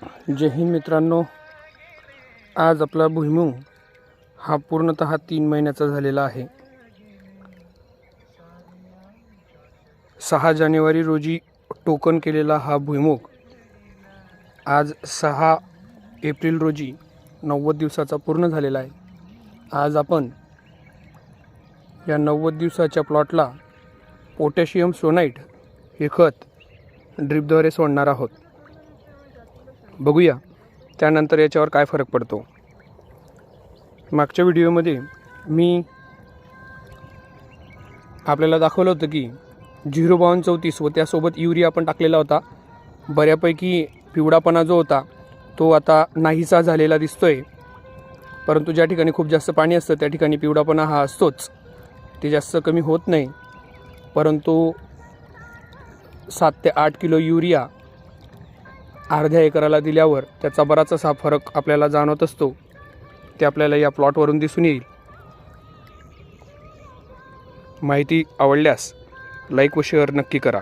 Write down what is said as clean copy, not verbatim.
जय हिंद मित्रांनो, आज आपला भुईमूग हा पूर्णतः 3 महिन्याचा झालेला आहे। 6 जानेवारी रोजी टोकन केलेला हा भुईमूग आज 6 एप्रिल रोजी 90 दिवसाचा पूर्ण झालेला आहे। आज आपण या 90 दिवसाच्या प्लॉटला पोटॅशियम सोनाइट हे खत ड्रिपद्वारे सोडणार आहोत। बघूया त्यानंतर याच्यावर काय फरक पडतो। मागच्या व्हिडिओमध्ये मी आपल्याला दाखवलं होतं की 05234 व त्यासोबत युरिया आपण टाकलेला होता। बऱ्यापैकी पिवळापणा जो होता तो आता नाहीसा झालेला दिसतोय, परंतु ज्या ठिकाणी खूप जास्त पाणी असतं त्या ठिकाणी पिवळापणा हा असतोच, ते जास्त कमी होत नाही। परंतु 7 ते 8 किलो युरिया अर्ध्या एकराला दिल्यावर त्याचा बराच असा फरक आपल्याला जाणवत असतो, ते आपल्याला या प्लॉटवरून दिसून येईल। माहिती आवडल्यास लाईक व शेअर नक्की करा।